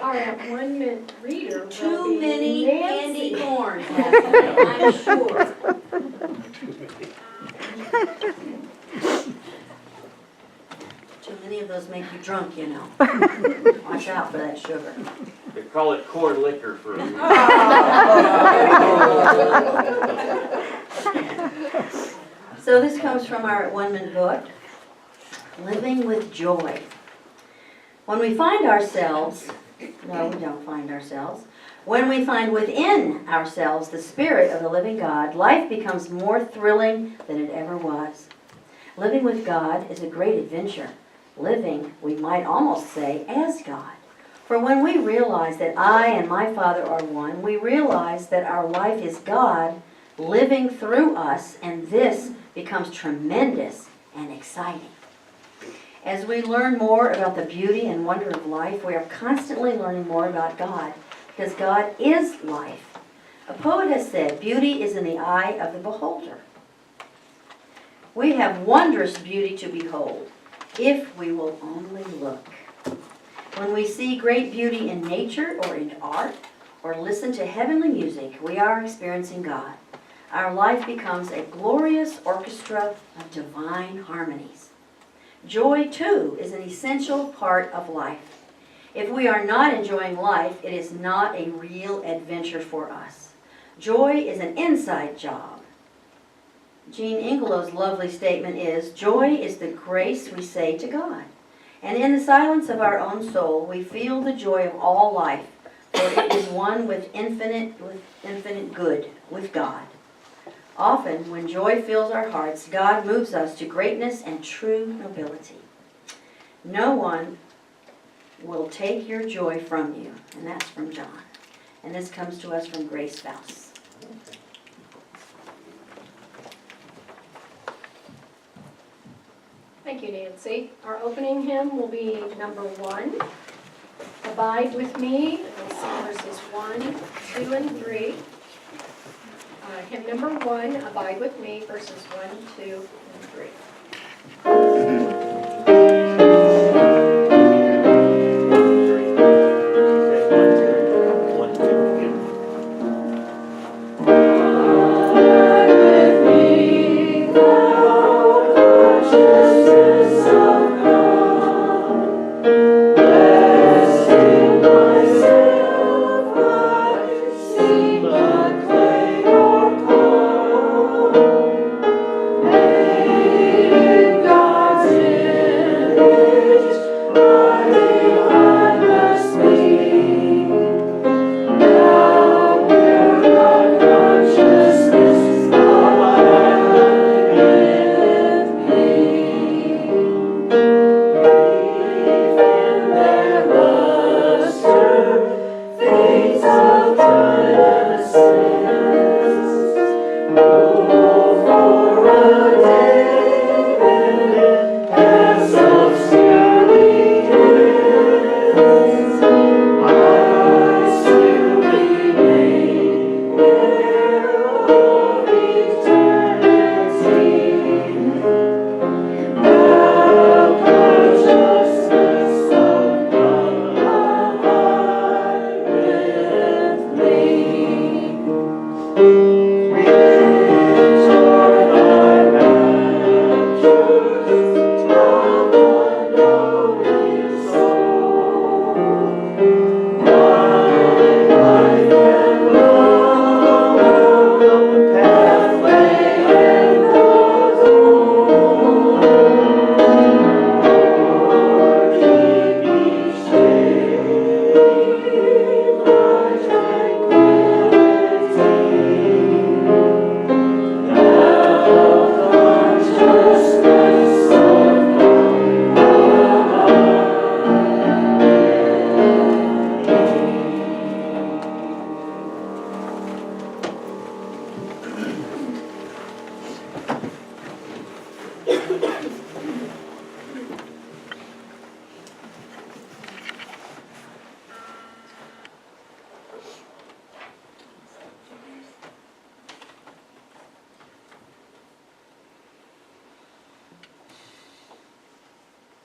Our one-minute reader will Too be many Nancy. candy corns last night, I'm sure. Too many of those make you drunk, you know. Watch out for that sugar. They call it corn liquor for a reason. So this comes from our one-minute book, Living with Joy. When we find ourselves, no, we don't find ourselves. When we find within ourselves the Spirit of the living God, life becomes more thrilling than it ever was. Living with God is a great adventure. Living, we might almost say, as God. For when we realize that I and my Father are one, we realize that our life is God living through us, and this becomes tremendous and exciting. As we learn more about the beauty and wonder of life, we are constantly learning more about God, because God is life. A poet has said, beauty is in the eye of the beholder. We have wondrous beauty to behold, if we will only look. When we see great beauty in nature or in art, or listen to heavenly music, we are experiencing God. Our life becomes a glorious orchestra of divine harmonies. Joy, too, is an essential part of life. If we are not enjoying life, it is not a real adventure for us. Joy is an inside job. Jean Ingelow's lovely statement is, joy is the grace we say to God. And in the silence of our own soul, we feel the joy of all life, for it is one with infinite good, with God. Often, when joy fills our hearts, God moves us to greatness and true nobility. No one will take your joy from you, and that's from John. And this comes to us from Grace Faust. Thank you, Nancy. Our opening hymn will be number 1, Abide With Me. We'll sing verses 1, 2, and 3. Hymn number 1, Abide With Me, verses 1, 2, and 3.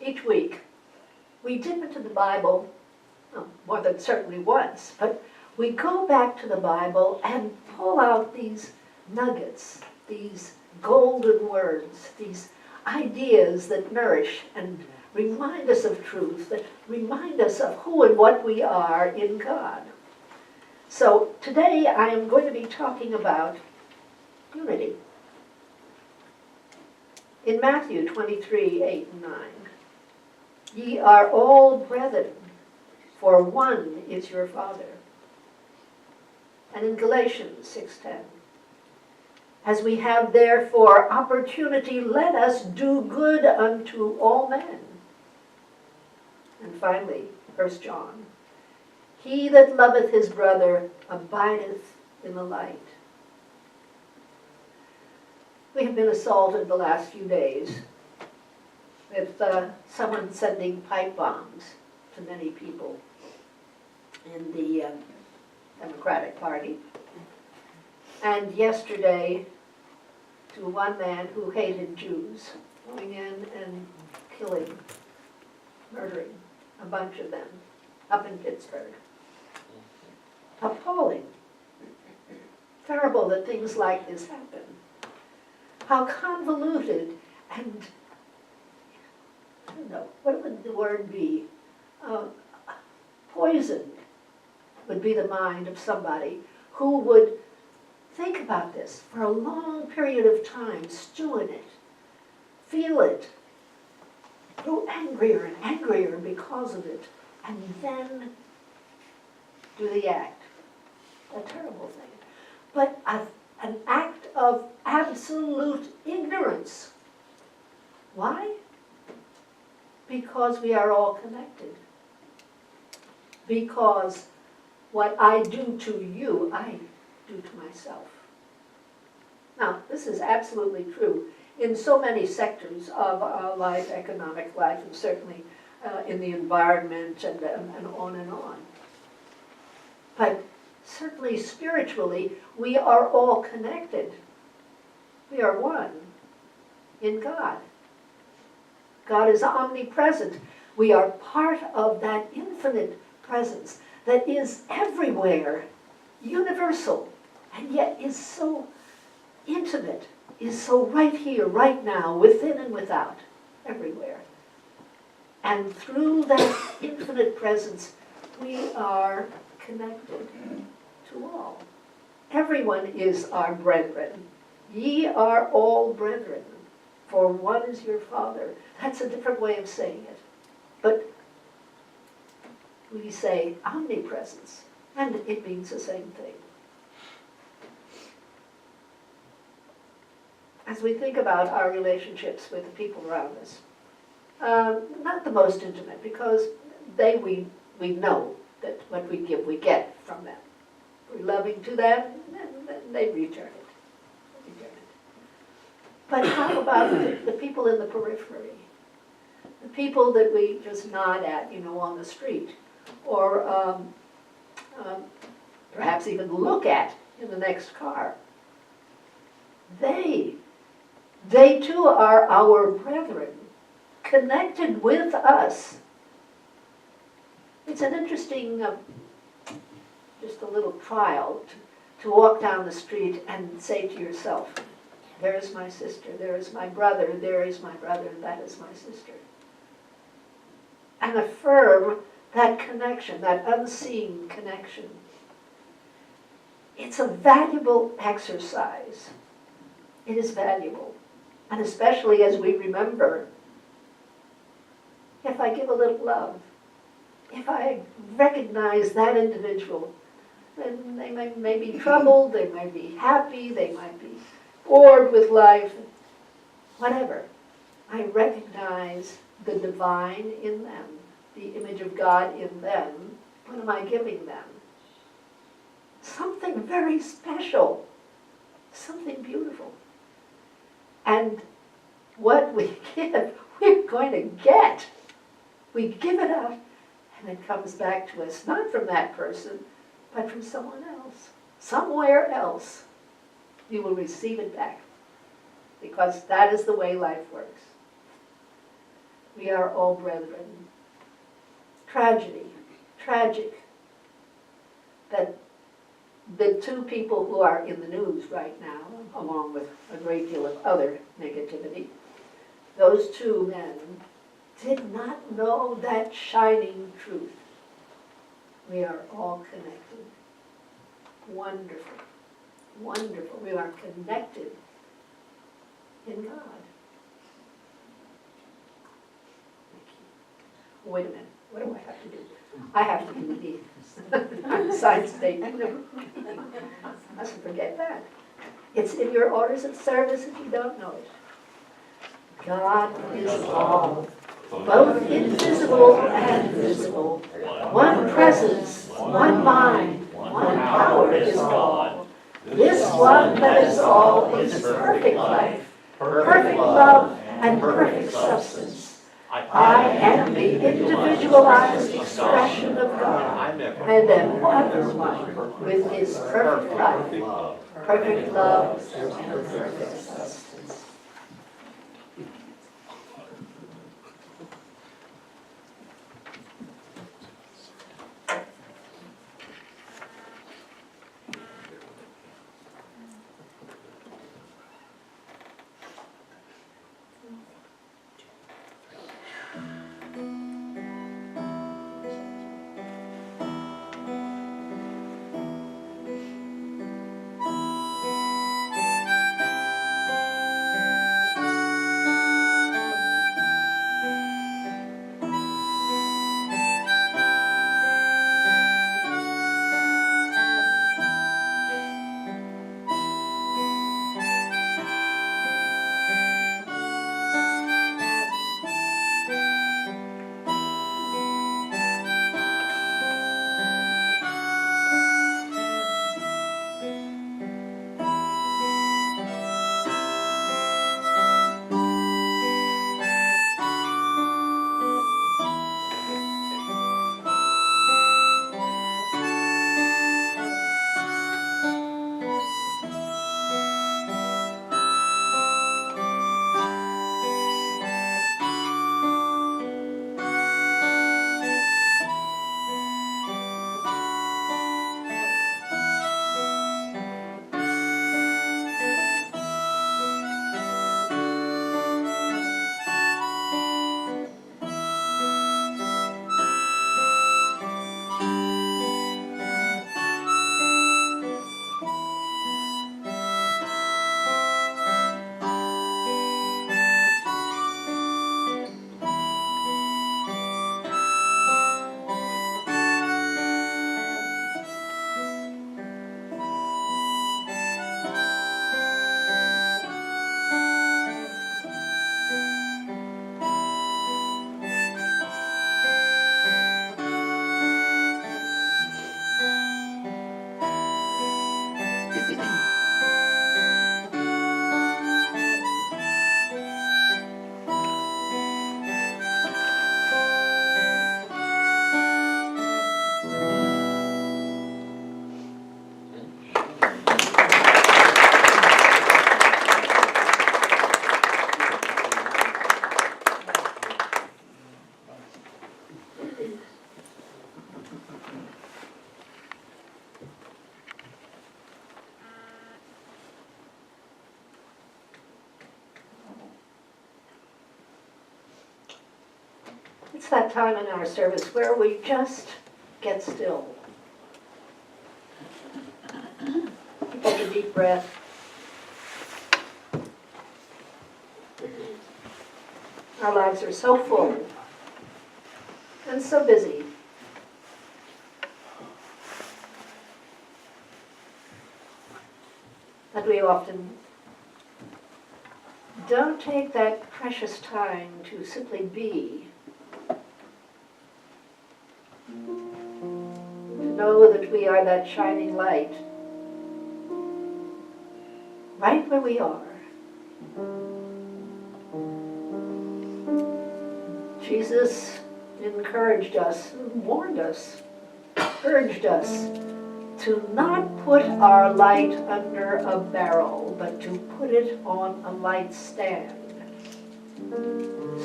Each week, we dip into the Bible more than certainly once, but we go back to the Bible and pull out these nuggets, these golden words, these ideas that nourish and remind us of truth, that remind us of who and what we are in God. So today I am going to be talking about unity. In Matthew 23, 8 and 9, ye are all brethren, for one is your Father. And in Galatians 6:10, as we have therefore opportunity, let us do good unto all men. And finally, 1 John, he that loveth his brother abideth in the light. We have been assaulted the last few days with someone sending pipe bombs to many people in the Democratic Party. And yesterday, to one man who hated Jews, going in and killing, murdering a bunch of them up in Pittsburgh. Appalling. Terrible that things like this happen. How convoluted and, I don't know, what would the word be? Poisoned would be the mind of somebody who would think about this for a long period of time, stew in it, feel it, grow angrier and angrier because of it, and then do the act. A terrible thing. But an act of absolute ignorance. Why? Because we are all connected. Because what I do to you, I do to myself. Now, this is absolutely true in so many sectors of life, economic life, and certainly in the environment and on and on. But certainly spiritually, we are all connected. We are one in God. God is omnipresent. We are part of that infinite presence that is everywhere, universal, and yet is so intimate, is so right here, right now, within and without, everywhere. And through that infinite presence, we are connected to all. Everyone is our brethren. Ye are all brethren, for one is your Father. That's a different way of saying it. But we say omnipresence, and it means the same thing. As we think about our relationships with the people around us, not the most intimate, because we know that what we give, we get from them. If we're loving to them, then they return it. But how about the people in the periphery? The people that we just nod at, on the street, or perhaps even look at in the next car. They too are our brethren, connected with us. It's an interesting, just a little trial to walk down the street and say to yourself, there is my sister, there is my brother, there is my brother, and that is my sister. And affirm that connection, that unseen connection. It's a valuable exercise. It is valuable. And especially as we remember, if I give a little love, if I recognize that individual, then they may be troubled, they might be happy, they might be bored with life, whatever. I recognize the divine in them, the image of God in them. What am I giving them? Something very special, something beautiful. And what we give, we're going to get. We give it out, and it comes back to us, not from that person, but from someone else. Somewhere else, you will receive it back, because that is the way life works. We are all brethren. Tragedy, tragic that the two people who are in the news right now, along with a great deal of other negativity, those two men did not know that shining truth. We are all connected. Wonderful, wonderful. We are connected in God. Thank you. Wait a minute, what do I have to do? I have to do the science statement. I mustn't forget that. It's in your orders of service if you don't know it. God is all, both invisible and visible. One presence, one mind, one power is all. This one that is all is perfect life, perfect love, and perfect substance. I am the individualized expression of God, and am one with His perfect life, perfect love, and perfect substance. It's that time in our service where we just get still. Take a deep breath. Our lives are so full and so busy. That we often don't take that precious time to simply be. To know that we are that shining light right where we are. Jesus encouraged us, warned us, urged us to not put our light under a barrel, but to put it on a light stand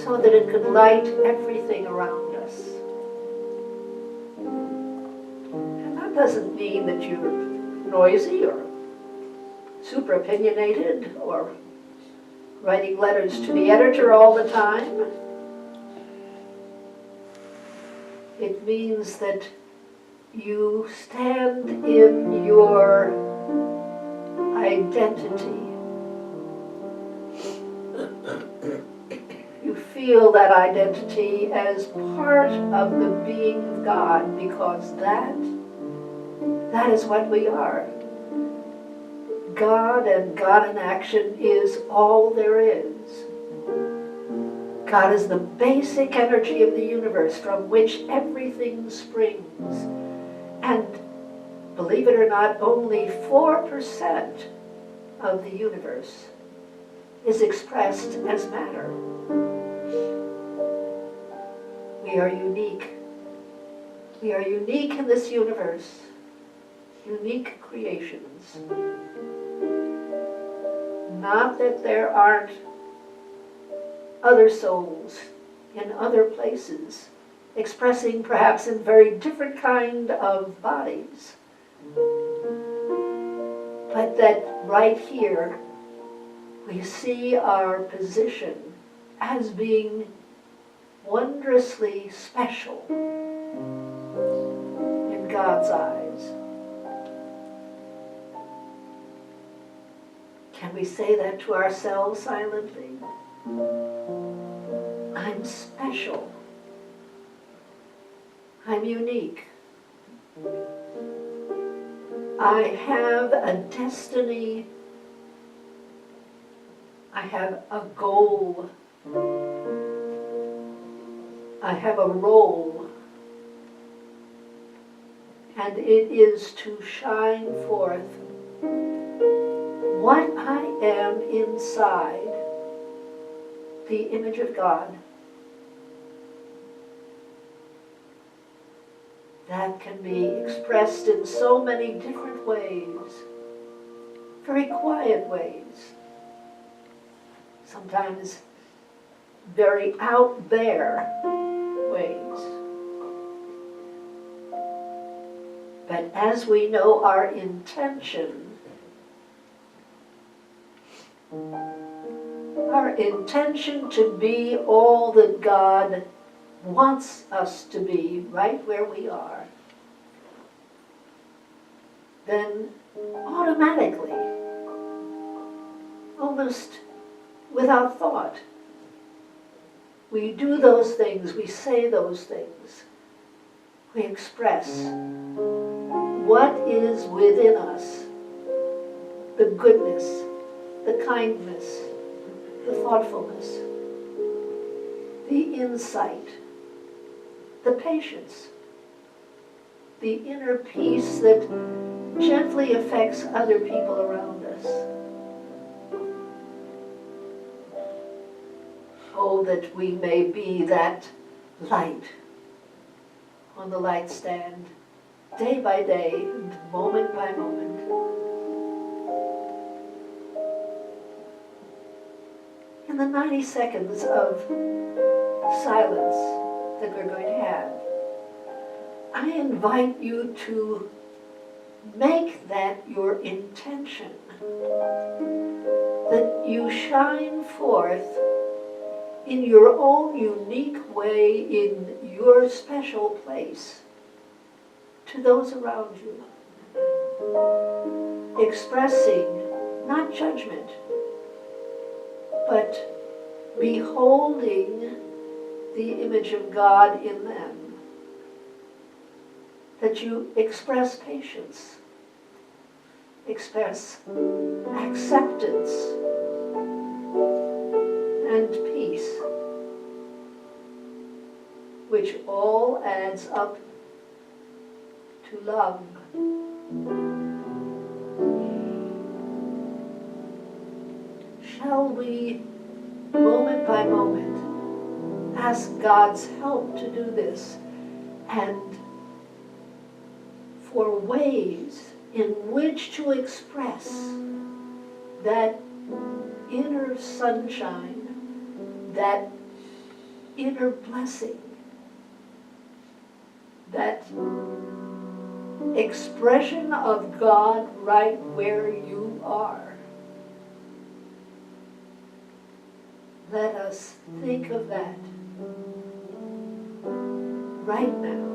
so that it could light everything around us. And not doesn't mean that you're noisy or super opinionated or writing letters to the editor all the time. It means that you stand in your identity. You feel that identity as part of the being of God, because that is what we are. God and God in action is all there is. God is the basic energy of the universe from which everything springs. And believe it or not, only 4% of the universe is expressed as matter. We are unique. We are unique in this universe. Unique creations. Not that there aren't other souls in other places, expressing perhaps in very different kind of bodies. But that right here, we see our position as being wondrously special in God's eyes. Can we say that to ourselves silently? I'm special. I'm unique. I have a destiny. I have a goal. I have a role. And it is to shine forth what I am inside, the image of God. That can be expressed in so many different ways, very quiet ways, sometimes very out there ways. But as we know our intention to be all that God wants us to be right where we are, then automatically, almost without thought, we do those things, we say those things, we express what is within us, the goodness, the kindness, the thoughtfulness, the insight, the patience, the inner peace that gently affects other people around us. Oh, that we may be that light on the light stand, day by day, and moment by moment. In the 90 seconds of silence that we're going to have, I invite you to make that your intention, that you shine forth in your own unique way, in your special place, to those around you, expressing not judgment, but beholding the image of God in them. That you express patience, express acceptance and peace, which all adds up to love. Shall we, moment by moment, ask God's help to do this, and for ways in which to express that inner sunshine, that inner blessing, that expression of God right where you are. Let us think of that right now.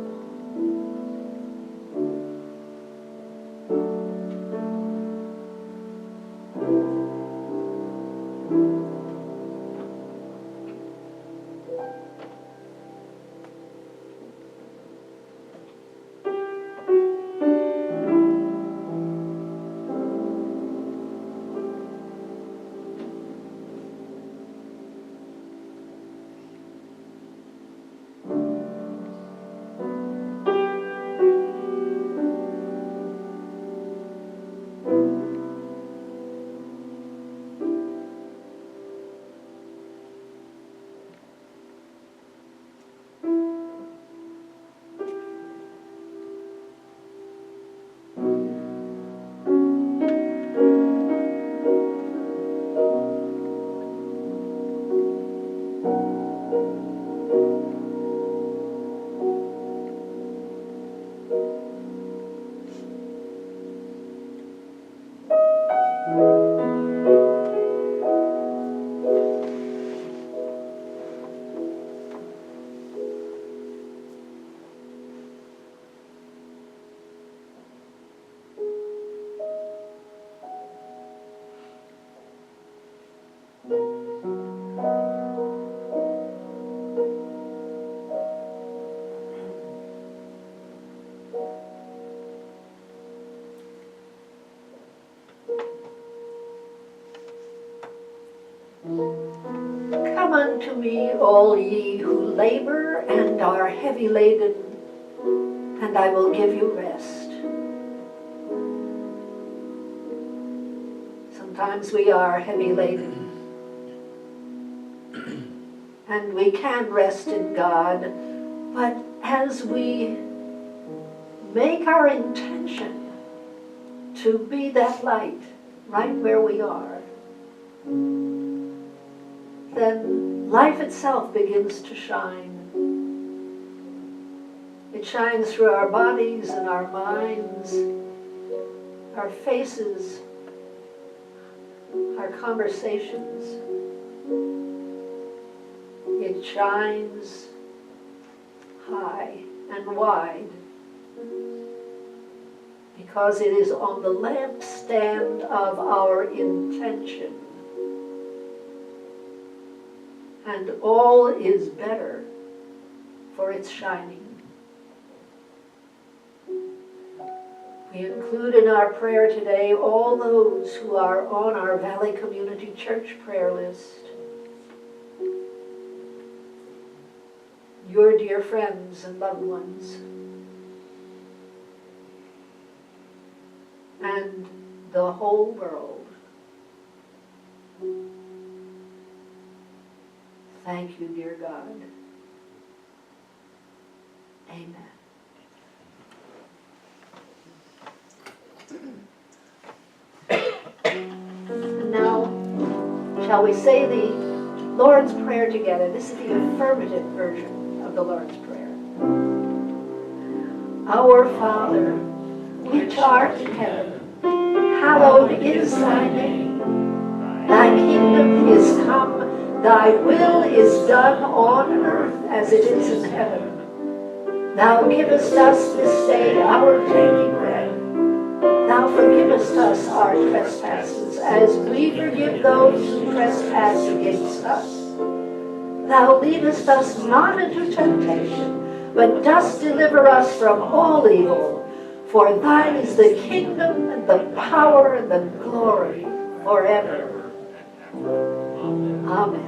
Come unto me, all ye who labor and are heavy laden, and I will give you rest. Sometimes we are heavy laden, and we can rest in God, but as we make our intention to be that light right where we are, then life itself begins to shine. It shines through our bodies and our minds, our faces, our conversations. It shines high and wide because it is on the lampstand of our intention. And all is better for its shining. We include in our prayer today all those who are on our Valley Community Church prayer list. Your dear friends and loved ones. And the whole world. Thank you, dear God. Amen. And now, shall we say the Lord's Prayer together? This is the affirmative version of the Lord's Prayer. Our Father, which art in heaven, hallowed is thy name. Thy kingdom is come. Thy will is done on earth as it is in heaven. Thou givest us this day our daily bread. Thou forgivest us our trespasses, as we forgive those who trespass against us. Thou leadest us not into temptation, but dost deliver us from all evil. For thine is the kingdom, and the power, and the glory forever. Amen.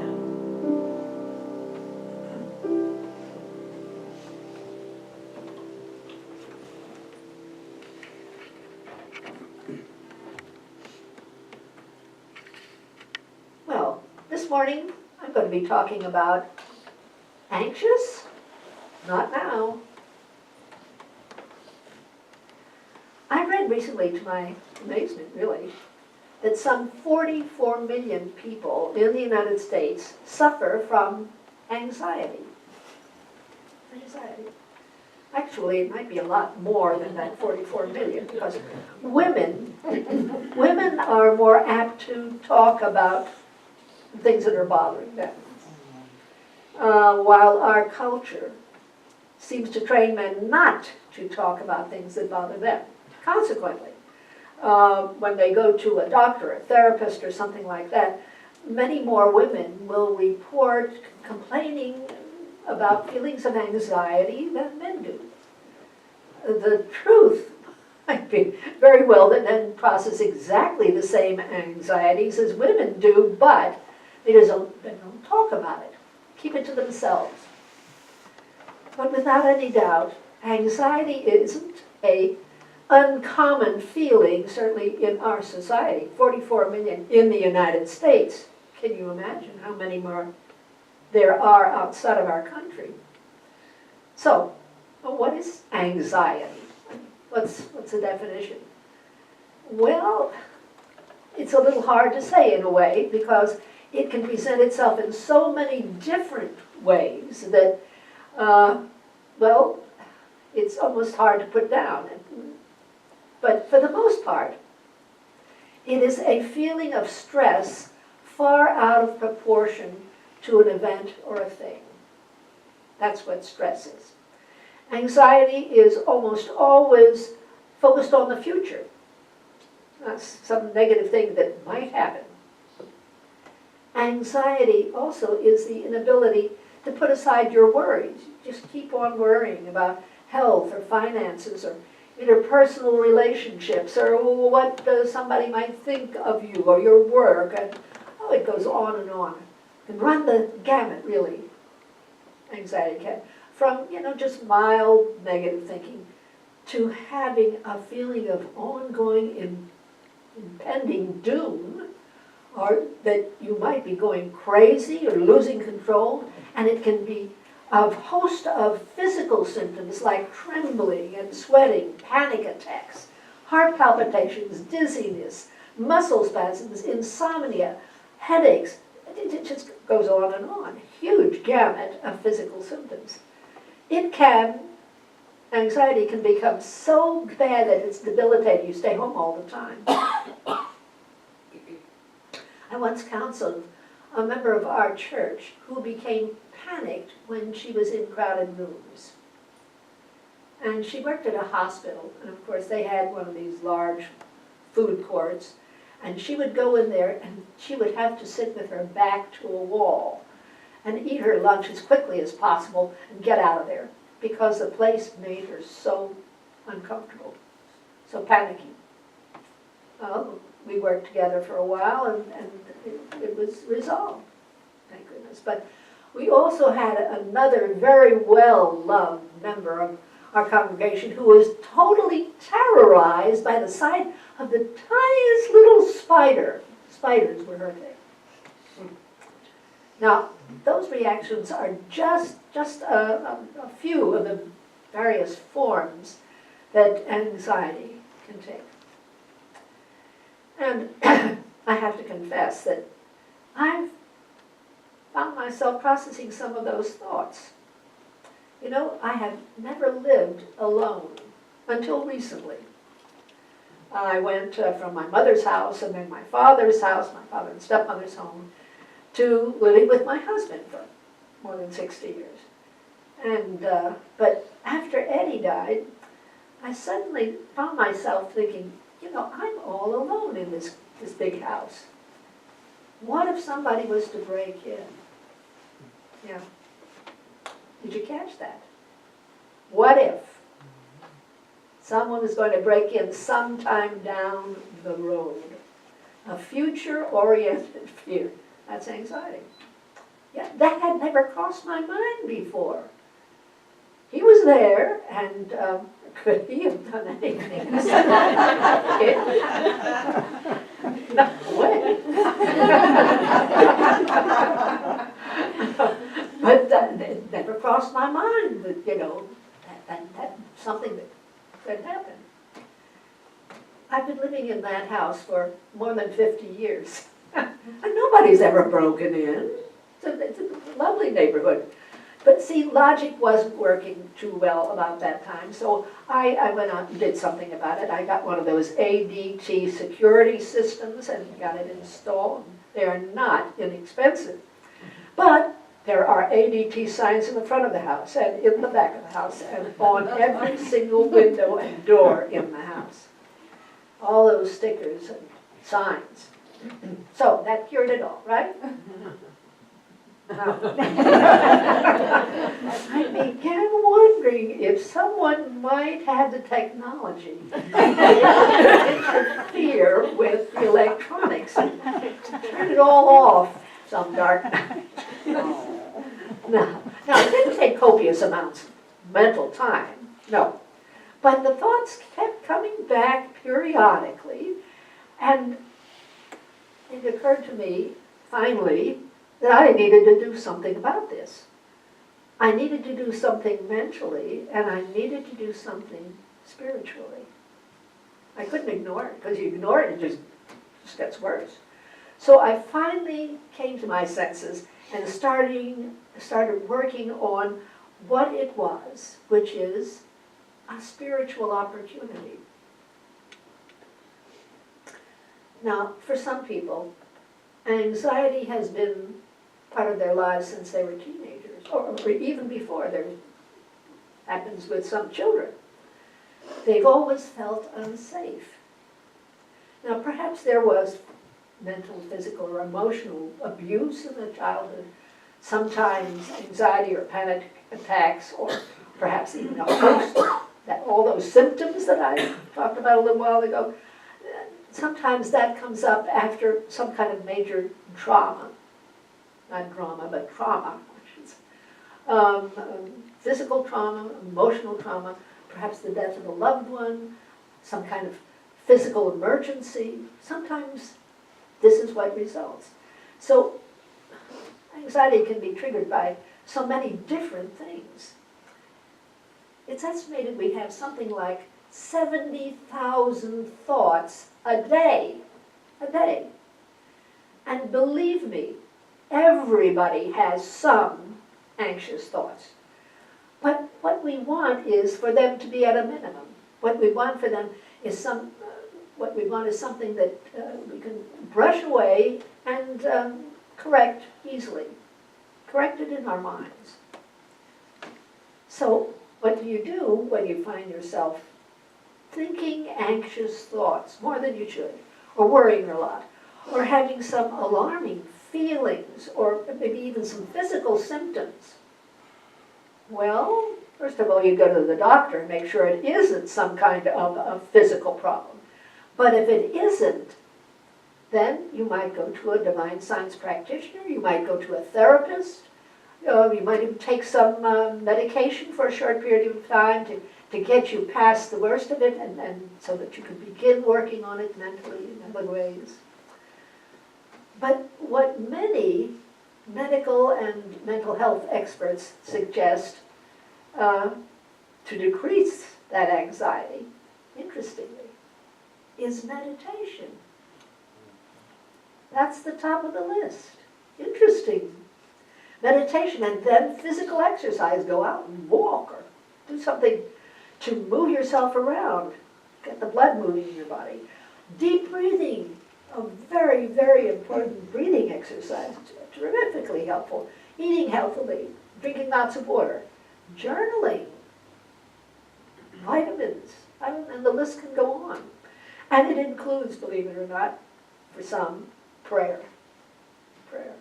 Well, this morning I'm going to be talking about anxious? Not now. I read recently, to my amazement really, that some 44 million people in the United States suffer from anxiety. actually, it might be a lot more than that 44 million, because women are more apt to talk about things that are bothering them. While our culture seems to train men not to talk about things that bother them. Consequently, when they go to a doctor, a therapist, or something like that, many more women will report complaining about feelings of anxiety than men do. The truth might be very well that men process exactly the same anxieties as women do, but they don't talk about it. Keep it to themselves. But without any doubt, anxiety isn't an uncommon feeling, certainly in our society. 44 million in the United States. Can you imagine how many more there are outside of our country? So, what is anxiety? What's the definition? Well, it's a little hard to say in a way, because it can present itself in so many different ways that, well, it's almost hard to put down. But for the most part, it is a feeling of stress far out of proportion to an event or a thing. That's what stress is. Anxiety is almost always focused on the future. That's some negative thing that might happen. Anxiety also is the inability to put aside your worries. Just keep on worrying about health or finances or interpersonal relationships or what somebody might think of you or your work. And it goes on and on. And run the gamut, really. Anxiety can. From, just mild negative thinking to having a feeling of ongoing impending doom, or that you might be going crazy or losing control, and it can be a host of physical symptoms like trembling and sweating, panic attacks, heart palpitations, dizziness, muscle spasms, insomnia, headaches. It just goes on and on. Huge gamut of physical symptoms. Anxiety can become so bad that it's debilitating. You stay home all the time. I once counseled a member of our church who became panicked when she was in crowded rooms. And she worked at a hospital, and of course they had one of these large food courts, and she would go in there and she would have to sit with her back to a wall and eat her lunch as quickly as possible and get out of there, because the place made her so uncomfortable, so panicky. We worked together for a while, and it was resolved, thank goodness. But we also had another very well-loved member of our congregation who was totally terrorized by the sight of the tiniest little spider. Spiders were her thing. Now, those reactions are just a few of the various forms that anxiety can take. And I have to confess that I've found myself processing some of those thoughts. I have never lived alone until recently. I went from my mother's house and then my father's house, my father and stepmother's home, to living with my husband for more than 60 years. But after Eddie died, I suddenly found myself thinking, I'm all alone in this big house. What if somebody was to break in? Yeah. Did you catch that? What if someone is going to break in sometime down the road? A future-oriented fear. That's anxiety. Yeah, that had never crossed my mind before. He was there, and could he have done anything? No way. But it never crossed my mind that, that's something that could happen. I've been living in that house for more than 50 years. And nobody's ever broken in. It's a lovely neighborhood. But see, logic wasn't working too well about that time, so I went out and did something about it. I got one of those ADT security systems and got it installed. They are not inexpensive. But there are ADT signs in the front of the house and in the back of the house and on every single window and door in the house. All those stickers and signs. So that cured it all, right? I began wondering if someone might have the technology to interfere with the electronics and turn it all off some dark night. Now, it didn't take copious amounts of mental time, no. But the thoughts kept coming back periodically, and it occurred to me, finally, that I needed to do something about this. I needed to do something mentally, and I needed to do something spiritually. I couldn't ignore it, because you ignore it, it just gets worse. So I finally came to my senses and started working on what it was, which is a spiritual opportunity. Now, for some people, anxiety has been part of their lives since they were teenagers, or even before. There happens with some children. They've always felt unsafe. Now, perhaps there was mental, physical, or emotional abuse in the childhood, sometimes anxiety or panic attacks, or perhaps even a host, that all those symptoms that I talked about a little while ago. Sometimes that comes up after some kind of major trauma. Not drama, but trauma. Physical trauma, emotional trauma, perhaps the death of a loved one, some kind of physical emergency. Sometimes this is what results. So anxiety can be triggered by so many different things. It's estimated we have something like 70,000 thoughts a day. And believe me, everybody has some anxious thoughts. But what we want is for them to be at a minimum. What we want for them is something that we can brush away and correct easily. Correct it in our minds. So what do you do when you find yourself thinking anxious thoughts more than you should, or worrying a lot, or having some alarming feelings, or maybe even some physical symptoms? Well, first of all, you go to the doctor and make sure it isn't some kind of a physical problem. But if it isn't, then you might go to a divine science practitioner, you might go to a therapist, you might even take some medication for a short period of time to get you past the worst of it, and so that you can begin working on it mentally in other ways. But what many medical and mental health experts suggest to decrease that anxiety, interestingly, is meditation. That's the top of the list. Interesting. Meditation, and then physical exercise. Go out and walk or do something to move yourself around. Get the blood moving in your body. Deep breathing, a very, very important breathing exercise. Terrifically helpful. Eating healthily, drinking lots of water, journaling, vitamins, and the list can go on. And it includes, believe it or not, for some, prayer. Prayer.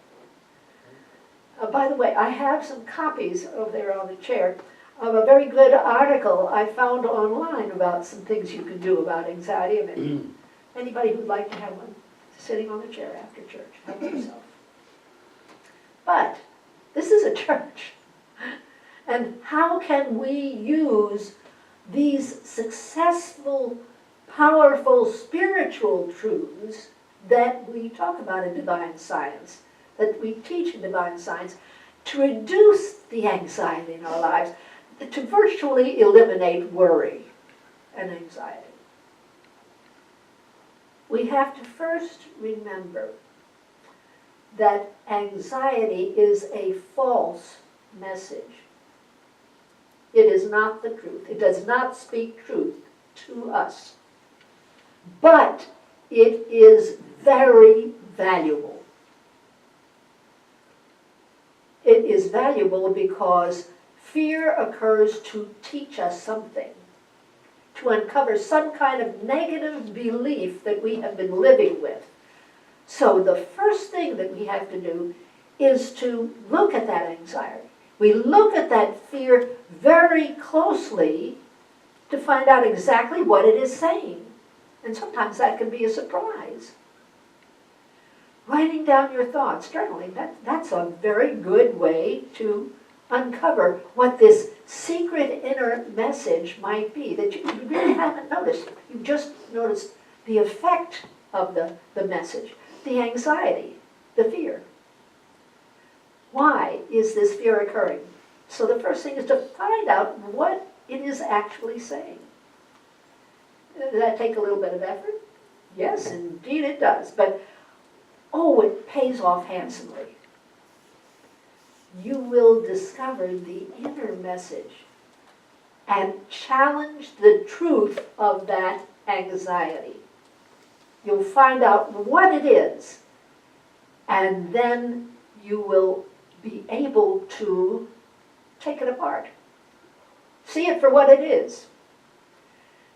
By the way, I have some copies over there on the chair of a very good article I found online about some things you can do about anxiety. And anybody who'd like to have one sitting on the chair after church, help yourself. But this is a church. And how can we use these successful, powerful spiritual truths that we talk about in divine science, that we teach in divine science, to reduce the anxiety in our lives, to virtually eliminate worry and anxiety? We have to first remember that anxiety is a false message. It is not the truth. It does not speak truth to us. But it is very valuable. It is valuable because fear occurs to teach us something, to uncover some kind of negative belief that we have been living with. So the first thing that we have to do is to look at that anxiety. We look at that fear very closely to find out exactly what it is saying. And sometimes that can be a surprise. Writing down your thoughts, journaling, that's a very good way to uncover what this secret inner message might be that you really haven't noticed. You've just noticed the effect of the message, the anxiety, the fear. Why is this fear occurring? So the first thing is to find out what it is actually saying. Does that take a little bit of effort? Yes, indeed it does. But, oh, it pays off handsomely. You will discover the inner message and challenge the truth of that anxiety. You'll find out what it is, and then you will be able to take it apart. See it for what it is.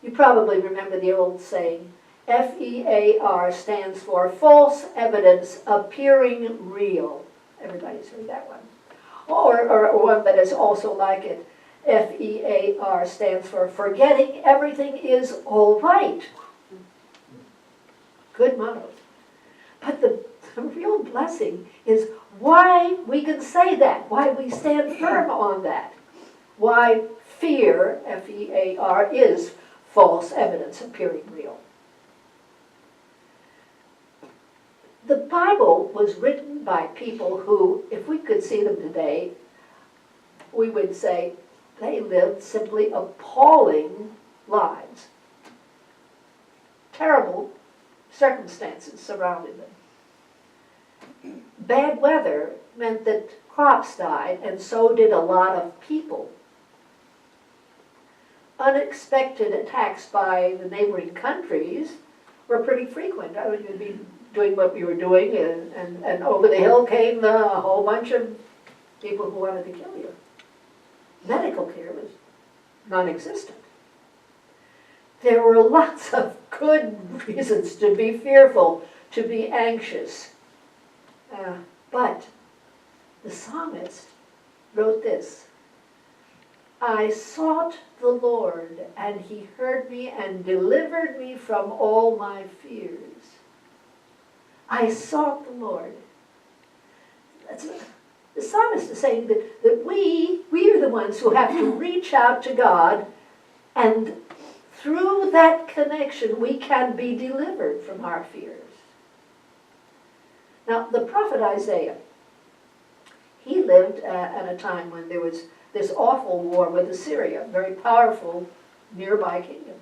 You probably remember the old saying, FEAR stands for false evidence appearing real. Everybody's heard that one. Or one that is also like it. FEAR stands for forgetting everything is all right. Good motto. But the real blessing is why we can say that, why we stand firm on that, why fear, FEAR, is false evidence appearing real. The Bible was written by people who, if we could see them today, we would say they lived simply appalling lives. Terrible circumstances surrounded them. Bad weather meant that crops died, and so did a lot of people. Unexpected attacks by the neighboring countries were pretty frequent. I mean, you'd be doing what we were doing, and over the hill came a whole bunch of people who wanted to kill you. Medical care was non-existent. There were lots of good reasons to be fearful, to be anxious. But the psalmist wrote this, I sought the Lord, and he heard me and delivered me from all my fears. I sought the Lord. The psalmist is saying that we are the ones who have to reach out to God, and through that connection we can be delivered from our fears. Now, the prophet Isaiah, he lived at a time when there was this awful war with Assyria, a very powerful nearby kingdom.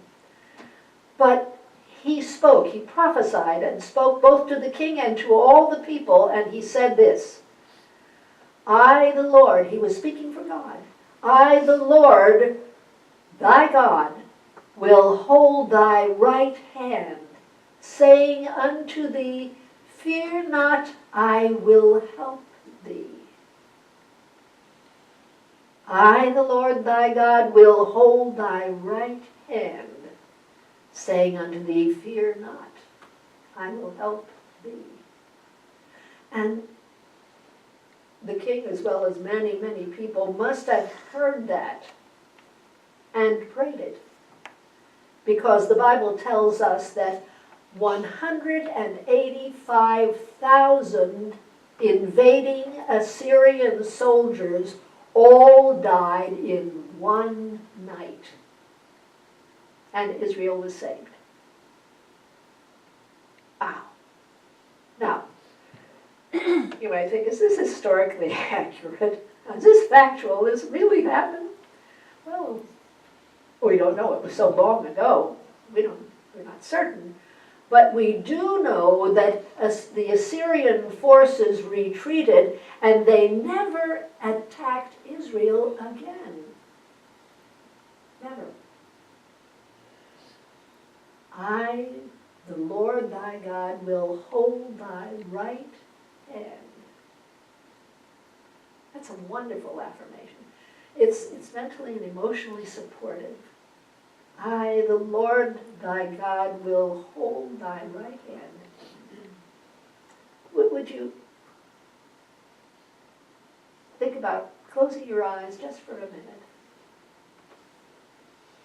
But he spoke, he prophesied and spoke both to the king and to all the people, and he said this, I, the Lord, he was speaking for God, I, the Lord, thy God, will hold thy right hand, saying unto thee, fear not, I will help thee. I, the Lord thy God, will hold thy right hand, saying unto thee, fear not, I will help thee. And the king, as well as many, many people, must have heard that and prayed it. Because the Bible tells us that 185,000 invading Assyrian soldiers all died in one night. And Israel was saved. Wow. Now, you might think, is this historically accurate? Is this factual? This really happened? Well, we don't know. It was so long ago. We're not certain. But we do know that the Assyrian forces retreated and they never attacked Israel again. Never. I, the Lord thy God, will hold thy right hand. That's a wonderful affirmation. It's mentally and emotionally supportive. I, the Lord thy God, will hold thy right hand. Would you think about closing your eyes just for a minute?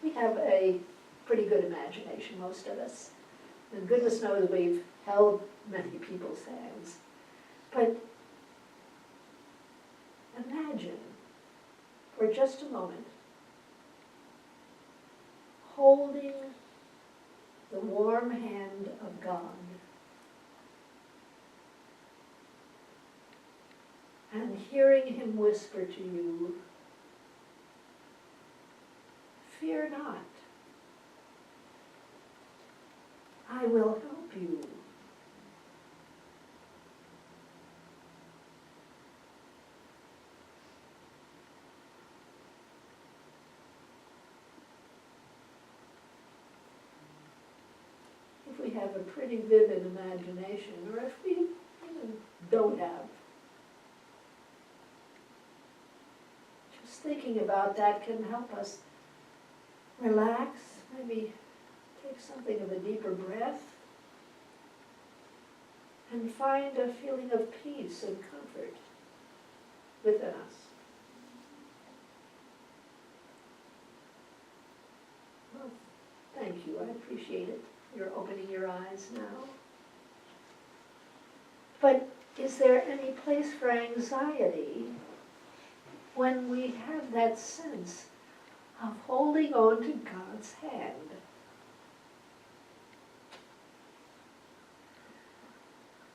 We have a pretty good imagination, most of us. And goodness knows we've held many people's hands. But imagine for just a moment holding the warm hand of God and hearing him whisper to you, "Fear not, I will help you." If we have a pretty vivid imagination, or if we even don't have, just thinking about that can help us relax, maybe take something of a deeper breath, and find a feeling of peace and comfort within us. Well, thank you, I appreciate it. You're opening your eyes now. But is there any place for anxiety when we have that sense of holding on to God's hand?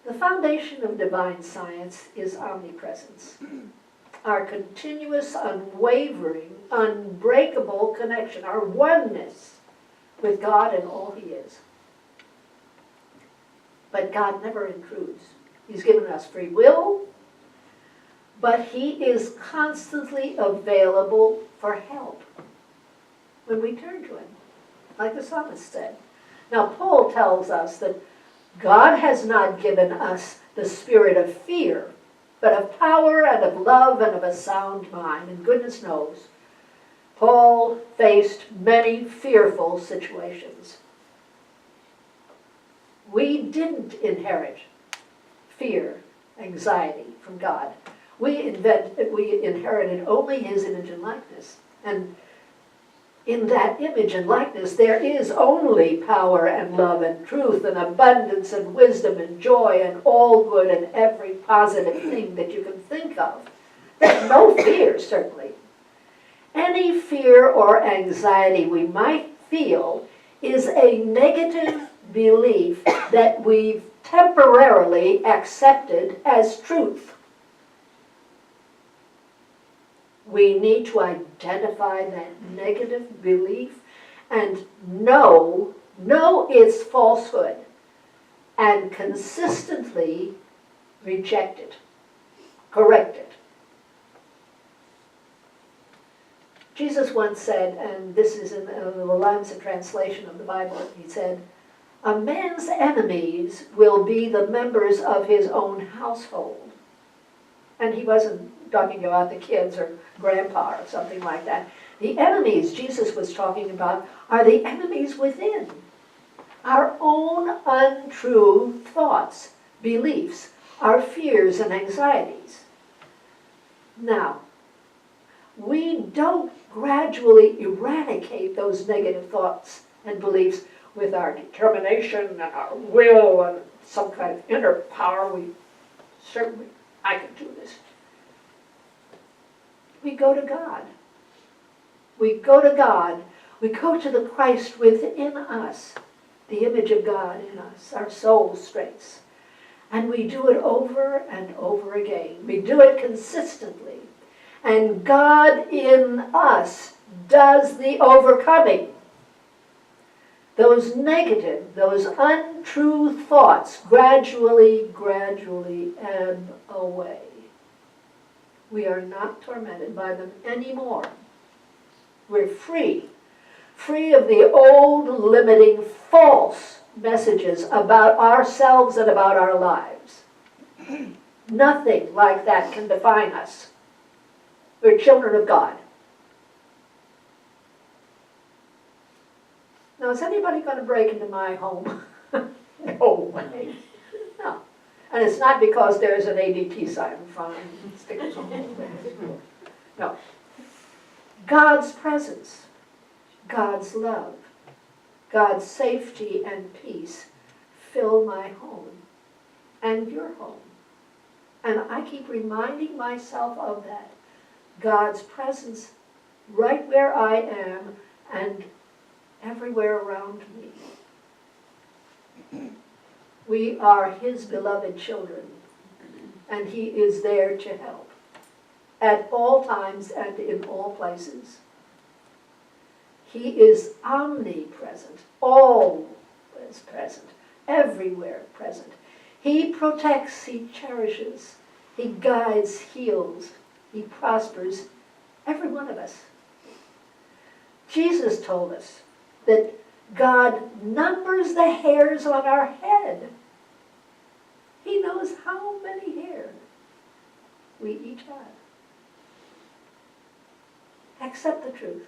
The foundation of divine science is omnipresence, our continuous, unwavering, unbreakable connection, our oneness with God and all He is. But God never intrudes. He's given us free will, but He is constantly available for help when we turn to Him, like the psalmist said. Now, Paul tells us that God has not given us the spirit of fear, but of power and of love and of a sound mind. And goodness knows, Paul faced many fearful situations. We didn't inherit fear, anxiety from God. We inherited only His image and likeness. And in that image and likeness, there is only power and love and truth and abundance and wisdom and joy and all good and every positive thing that you can think of. There's no fear, certainly. Any fear or anxiety we might feel is a negative belief that we've temporarily accepted as truth. We need to identify that negative belief and know its falsehood and consistently reject it, correct it. Jesus once said, and this is in the Lamsa translation of the Bible, he said, "A man's enemies will be the members of his own household." And he wasn't talking about the kids or grandpa or something like that. The enemies Jesus was talking about are the enemies within. Our own untrue thoughts, beliefs, our fears and anxieties. Now, we don't gradually eradicate those negative thoughts and beliefs with our determination and our will and some kind of inner power. I can do this. We go to God. We go to God. We go to the Christ within us, the image of God in us, our soul strengths. And we do it over and over again. We do it consistently. And God in us does the overcoming. those negative, those untrue thoughts gradually ebb away. We are not tormented by them anymore. We're free of the old limiting false messages about ourselves and about our lives. Nothing like that can define us. We're children of God. Now, is anybody going to break into my home? No way. No. And it's not because there's an ADT sign in front and stickers on it. No. God's presence, God's love, God's safety and peace fill my home and your home. And I keep reminding myself of that. God's presence right where I am and everywhere around me. We are His beloved children, and He is there to help at all times and in all places. He is omnipresent, always present, everywhere present. He protects, He cherishes, He guides, heals, He prospers every one of us. Jesus told us that God numbers the hairs on our head. He knows how many hairs we each have. Accept the truth.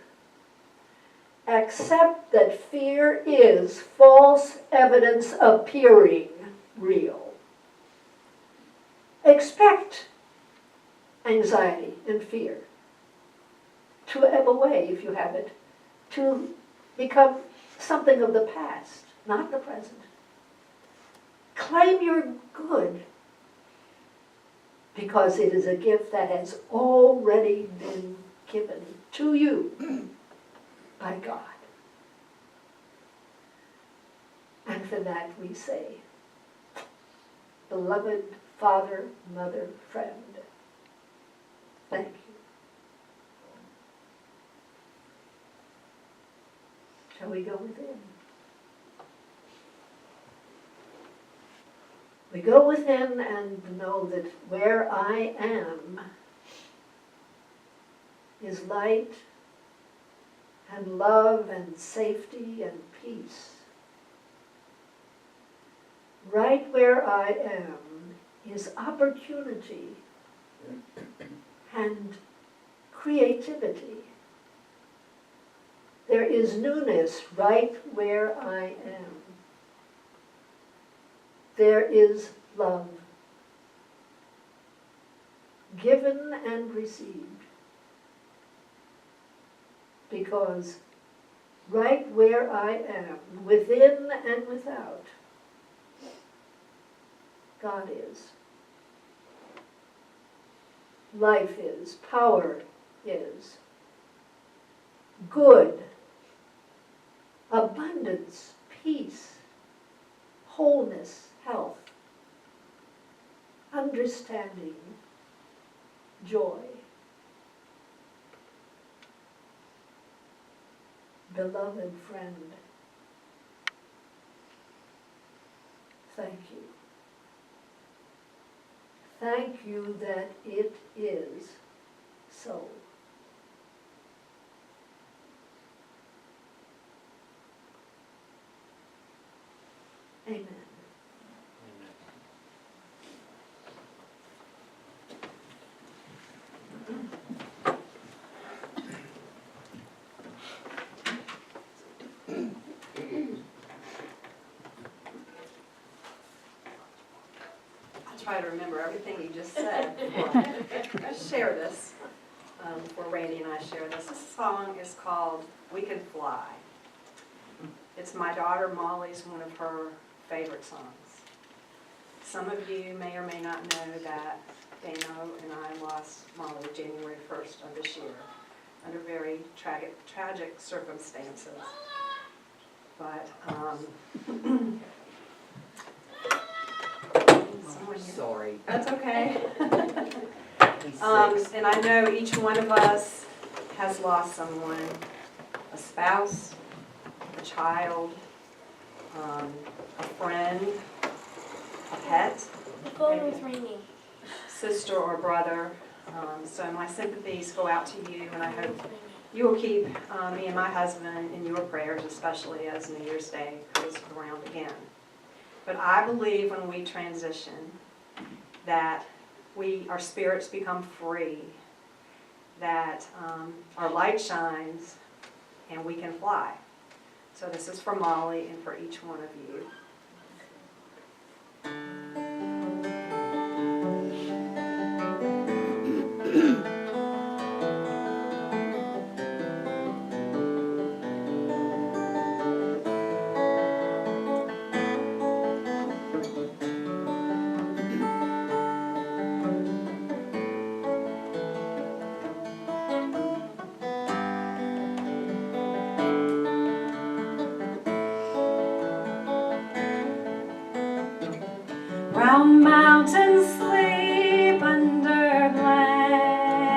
Accept that fear is false evidence appearing real. Expect anxiety and fear to ebb away if you have it, to become something of the past, not the present. Claim your good, because it is a gift that has already been given to you by God. And for that we say, beloved Father, Mother, friend, thank you. Shall we go within? We go within and know that where I am is light and love and safety and peace. Right where I am is opportunity and creativity. There is newness right where I am. There is love, given and received. Because right where I am, within and without, God is. Life is, power is, good, abundance, peace, wholeness, health, understanding, joy. Beloved friend, thank you. Thank you that it is so. Amen. Try to remember everything you just said. I share this before Randy and I share this. This song is called "We Can Fly." It's my daughter Molly's one of her favorite songs. Some of you may or may not know that Dano and I lost Molly January 1st of this year under very tragic circumstances. But Sorry. that's okay. He's And I know each one of us has lost someone, a spouse, a child, a friend, a pet, Going with Rainy. sister or brother. So my sympathies go out to you, and I hope you will keep me and my husband in your prayers, especially as New Year's Day goes around again. But I believe when we transition that our spirits become free, that our light shines, and we can fly. So this is for Molly and for each one of you. Round mountains sleep under blankets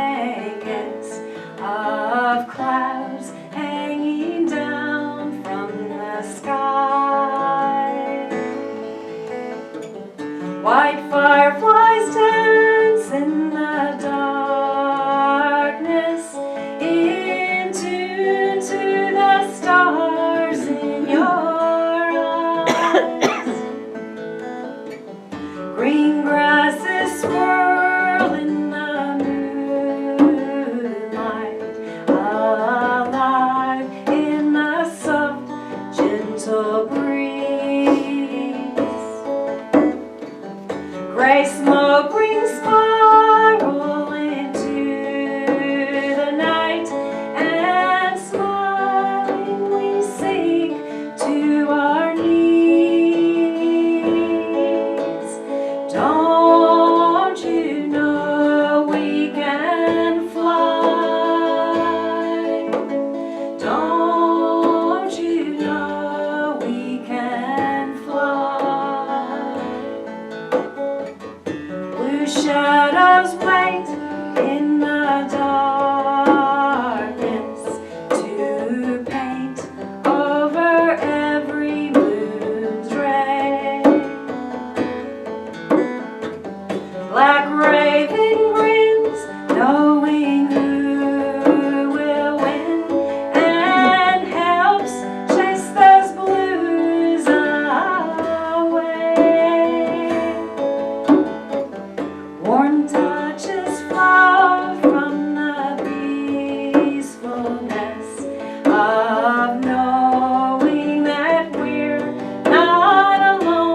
of clouds hanging down from the sky. White fireflies dance in the darkness, in tune to the stars in your eyes. Green grasses swirl in the moonlight, alive in the soft, gentle breeze. Gray smoke rings spiral into the night, and smiling we sink to our knees. Don't you know we can fly? Don't you know we can fly? Blue shadows wait in the darkness to paint over every moon's ray. Black raven grins, knowing who will win, and helps chase those blues away. Warm touches flow from the peacefulness of knowing that we're not alone.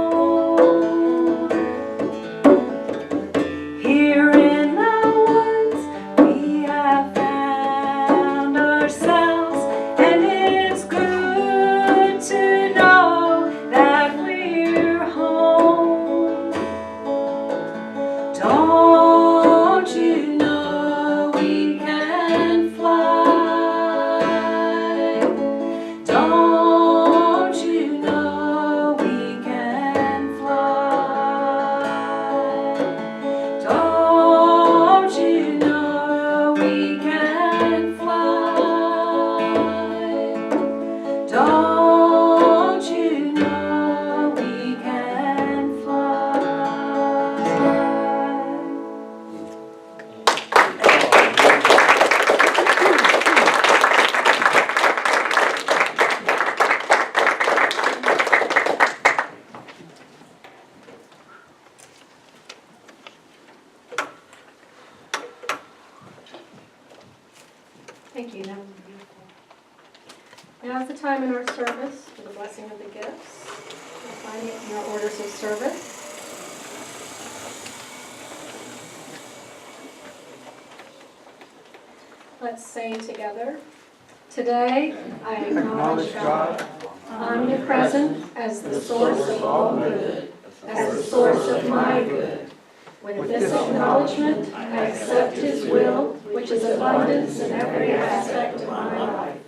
Here in the woods we have found ourselves, and it's good to know that we're home. Don't you know we can fly? Don't you know we can fly? Don't you know we can fly? Don't you know we can fly? Thank you. That was beautiful. Now is the time in our service for the blessing of the gifts. You'll find it in your orders of service. Let's say together. Today, I acknowledge God, omnipresent as the source of all good, as the source of my good. With this acknowledgement, I accept His will, which is abundance in every aspect of my life.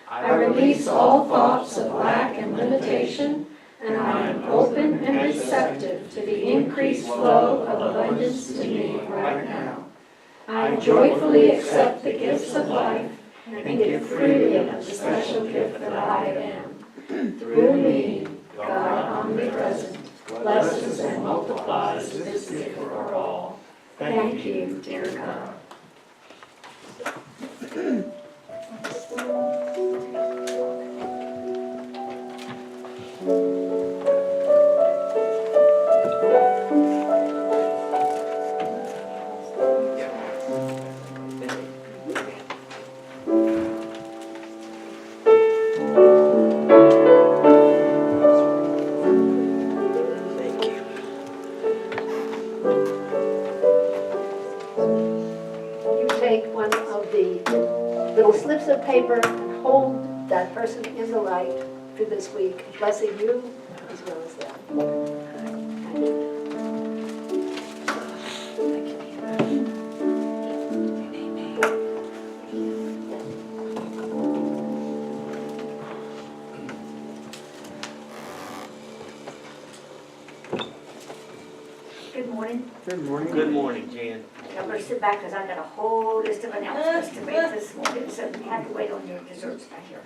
I release all thoughts of lack and limitation, and I am open and receptive to the increased flow of abundance to me right now. I joyfully accept the gifts of life and give freely of the special gift that I am. Through me, blesses and multiplies this gift for all. Thank you, dear God. You take one of the little slips of paper and hold that person in the light for this week, blessing you as well as them. Good morning. Good morning, Jan. I'm going to sit back because I've got a whole list of announcements to make this morning, so you have to wait on your desserts back here.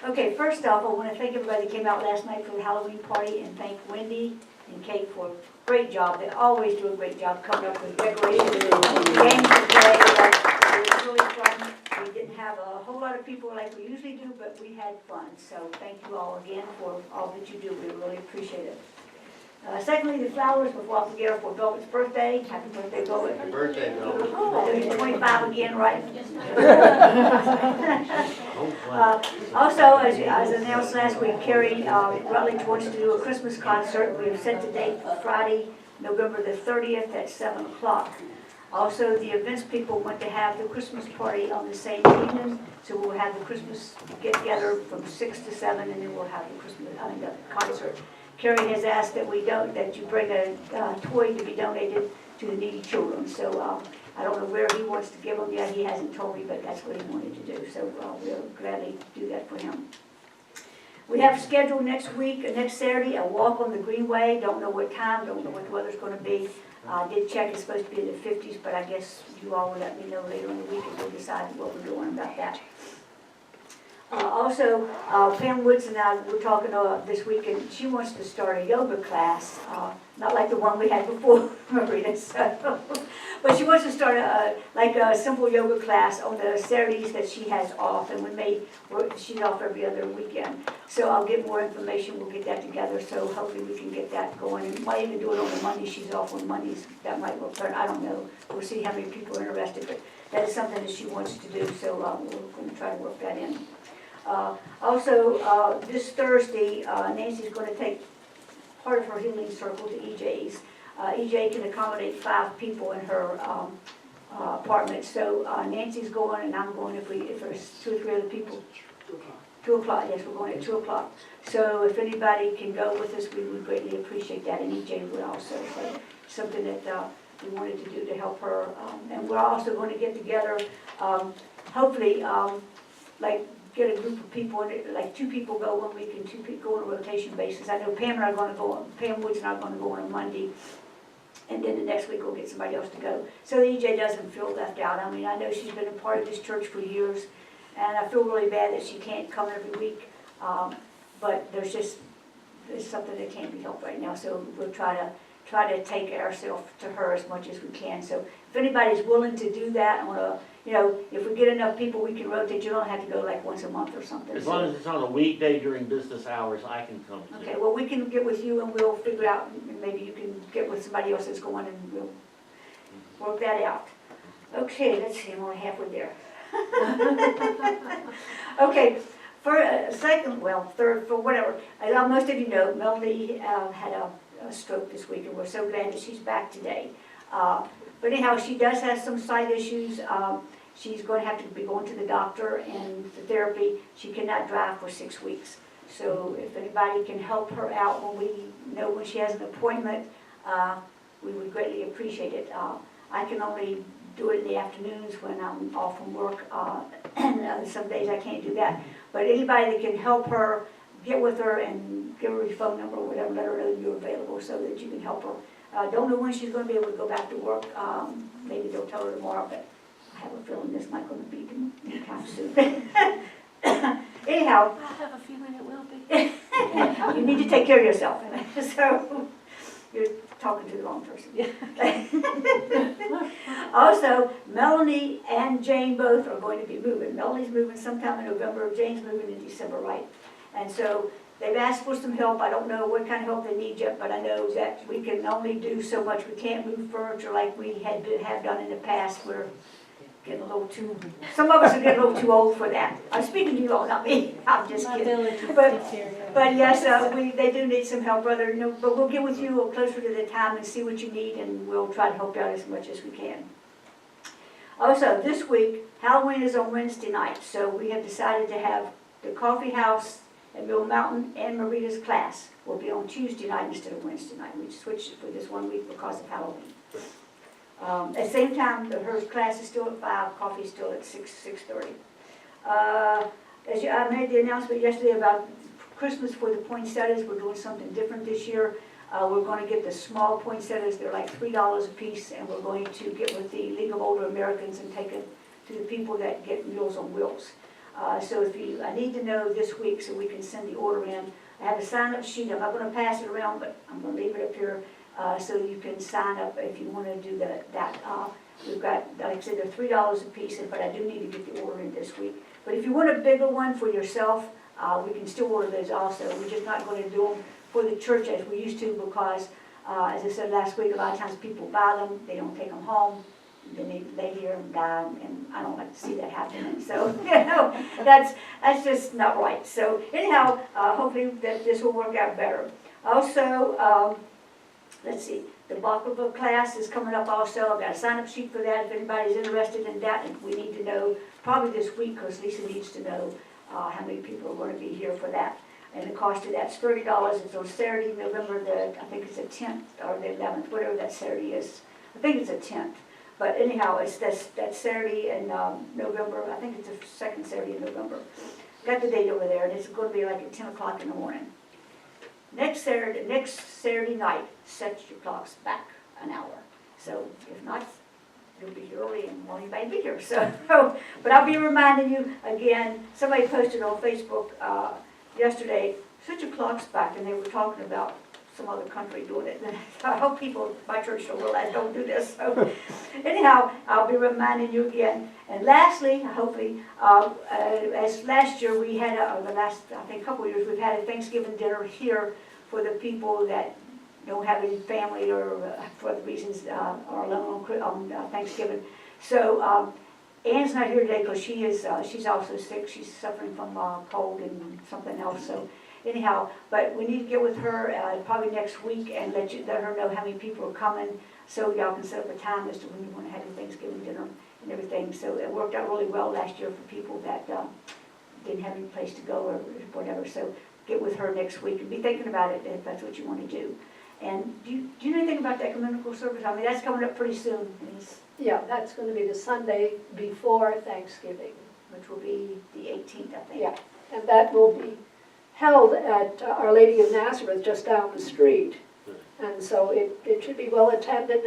Okay, first off, I want to thank everybody that came out last night for the Halloween party and thank Wendy and Kate for a great job. They always do a great job coming up with decorations and games to play. It was really fun. We didn't have a whole lot of people like we usually do, but we had fun. So thank you all again for all that you do. We really appreciate it. Secondly, the flowers before I forget for Velvet's birthday. Happy birthday, Velvet. Happy birthday, Bill. Oh, he's 25 again, right? Also, as announced last week, Carrie Rutledge wants to do a Christmas concert. We have set the date for Friday, November the 30th at 7 o'clock. Also, the events people want to have the Christmas party on the same evening, so we'll have the Christmas get-together from 6 to 7, and then we'll have the concert. Carrie has asked that that you bring a toy to be donated to the needy children. So I don't know where he wants to give them yet. He hasn't told me, but that's what he wanted to do. So we'll gladly do that for him. We have scheduled next Saturday, a walk on the Greenway. Don't know what time, don't know what the weather's going to be. I did check, it's supposed to be in the 50s, but I guess you all will let me know later in the week and we'll decide what we're doing about that. Also, Pam Woods and I were talking this week, and she wants to start a yoga class, not like the one we had before, Maurita, so. But she wants to start a simple yoga class on the Saturdays that she has off, and she's off every other weekend. So I'll get more information, we'll get that together, so hopefully we can get that going. And might even do it on the Monday, she's off on Mondays, that might work, but I don't know. We'll see how many people are interested, but that is something that she wants to do, so we're going to try to work that in. Also, this Thursday, Nancy's going to take part of her healing circle to EJ's. EJ can accommodate 5 people in her apartment, so Nancy's going and I'm going if there's 2 or 3 other people. 2 o'clock, yes, we're going at 2 o'clock. So if anybody can go with us, we would greatly appreciate that, and EJ would also. So something that we wanted to do to help her. And we're also going to get together, hopefully, get a group of people, like 2 people go 1 week and 2 people go on a rotation basis. I know Pam and I are going to go, Pam Woods and I are going to go on a Monday, and then the next week we'll get somebody else to go. So the EJ doesn't feel left out. I mean, I know she's been a part of this church for years, and I feel really bad that she can't come every week, but there's something that can't be helped right now, so we'll try to take ourselves to her as much as we can. So if anybody's willing to do that on a, if we get enough people, we can rotate. You don't have to go like once a month or something. As long as it's on a weekday during business hours, I can come to. Okay, well, we can get with you and we'll figure out, maybe you can get with somebody else that's going and we'll work that out. Okay, let's see, I'm only halfway there. Okay, for third, for whatever. Most of you know, Melody had a stroke this week, and we're so glad that she's back today. But anyhow, she does have some side issues. She's going to have to be going to the doctor and the therapy. She cannot drive for 6 weeks. So if anybody can help her out when we know when she has an appointment, we would greatly appreciate it. I can only do it in the afternoons when I'm off from work, and some days I can't do that. But anybody that can help her, get with her and give her your phone number or whatever, let her know you're available so that you can help her. Don't know when she's going to be able to go back to work. Maybe they'll tell her tomorrow, but I have a feeling this not going to be anytime soon. Anyhow, I have a feeling it will be. you need to take care of yourself. So, you're talking to the wrong person. Also, Melanie and Jane both are going to be moving. Melanie's moving sometime in November, Jane's moving in December, right? And so, they've asked for some help. I don't know what kind of help they need yet, but I know that we can only do so much. We can't move furniture like we have done in the past. We're getting a little too, some of us are getting a little too old for that. I'm speaking to you all, not me. I'm just My kidding. ability to But- take care of it. But yes, they do need some help, brother. No, but we'll get with you closer to the time and see what you need, and we'll try to help you out as much as we can. Also, this week, Halloween is on Wednesday night, so we have decided to have the coffee house at Mill Mountain and Maurita's class will be on Tuesday night instead of Wednesday night. We switched it for this 1 week because of Halloween. At the same time, her class is still at 5, coffee is still at 6:30. I made the announcement yesterday about Christmas for the poinsettias. We're doing something different this year. We're going to get the small poinsettias. They're like $3 a piece, and we're going to get with the League of Older Americans and take it to the people that get Meals on Wheels. So I need to know this week so we can send the order in. I have a sign-up sheet. I'm not going to pass it around, but I'm going to leave it up here so you can sign up if you want to do that. We've got, like I said, they're $3 a piece, but I do need to get the order in this week. But if you want a bigger one for yourself, we can still order those also. We're just not going to do them for the church as we used to because, as I said last week, a lot of times people buy them, they don't take them home. Then they lay here and die, and I don't like to see that happening. So, that's just not right. So, anyhow, hopefully that this will work out better. Also, let's see, the baklava class is coming up also. I've got a sign-up sheet for that if anybody's interested in that. And we need to know probably this week because Lisa needs to know how many people are going to be here for that. And the cost of that's $30. It's on Saturday, November I think it's the 10th or the 11th, whatever that Saturday is. I think it's the 10th. But anyhow, it's that Saturday in November. I think it's the second Saturday in November. Got the date over there, and it's going to be like at 10 o'clock in the morning. Next Saturday night, set your clocks back an hour. So if not, you'll be here early and won't anybody be here. So, but I'll be reminding you again. Somebody posted on Facebook yesterday, set your clocks back, and they were talking about some other country doing it. And I hope people, my church don't realize don't do this. So anyhow, I'll be reminding you again. And lastly, hopefully, as last year we had, the last, I think, couple of years, we've had a Thanksgiving dinner here for the people that don't have any family or for other reasons are alone on Thanksgiving. So Ann's not here today because she's also sick. She's suffering from cold and something else. So anyhow, but we need to get with her probably next week and let her know how many people are coming so y'all can set up a time as to when you want to have your Thanksgiving dinner and everything. So it worked out really well last year for people that didn't have any place to go or whatever. So get with her next week and be thinking about it if that's what you want to do. And do you know anything about the ecumenical service? I mean, that's coming up pretty soon. Yeah, that's going to be the Sunday before Thanksgiving. Which will be the 18th, I think. Yeah, and that will be held at Our Lady of Nazareth just down the street. And so it should be well attended,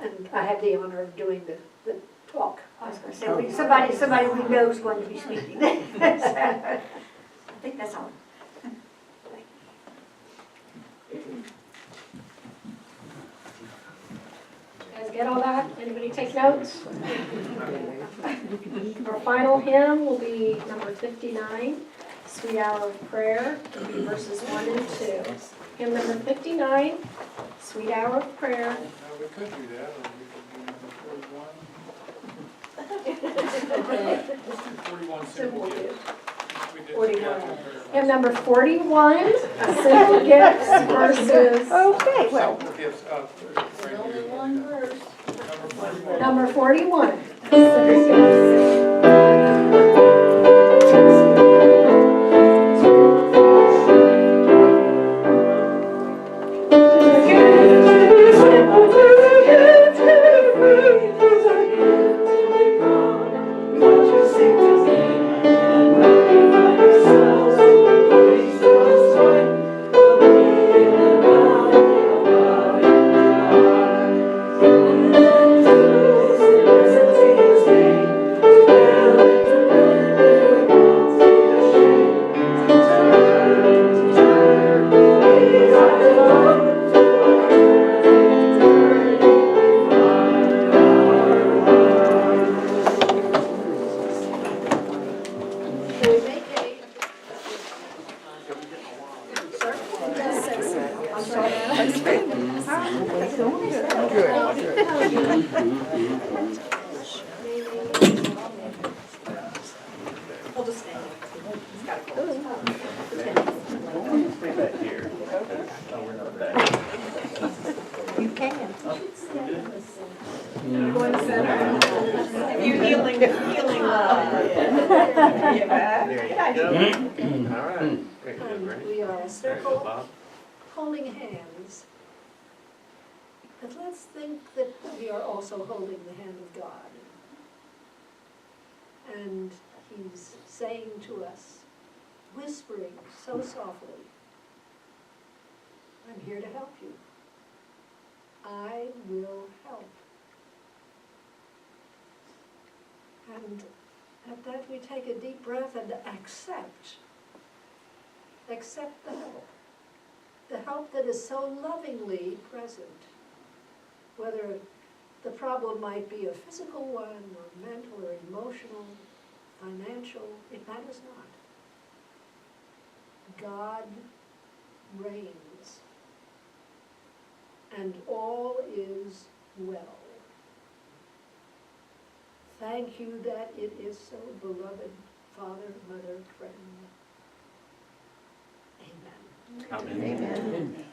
and I have the honor of doing the talk. I was going to say, somebody we know is going to be speaking. I think that's all. Guys get all that? Anybody take notes? Our final hymn will be number 59, Sweet Hour of Prayer, it'll be verses 1 and 2. Hymn number 59, Sweet Hour of Prayer. Now, we could do that, or we could do number 41. Simple gifts. We did 41. together. Hymn number 41, Simple Gifts verses. Okay, well, Simple gifts up right here. Only one verse. Number 41. Number 41, Simple Gifts. Thank you. We'll just stand. It's got to go. Stay back here. Oh, we're not back. You can. Going to center. You healing love. Get back. There you go. All right. Very good, And Bernie. we are a There you go, circle, Bob. holding hands. But let's think that we are also holding the hand of God. And He's saying to us, whispering so softly, I'm here to help you. I will help. And at that we take a deep breath and accept the help. The help that is so lovingly present. Whether the problem might be a physical one, or mental, or emotional, financial, it matters not. God reigns, and all is well. Thank you that it is so, beloved Father, Mother, friend. Amen. Amen. Amen.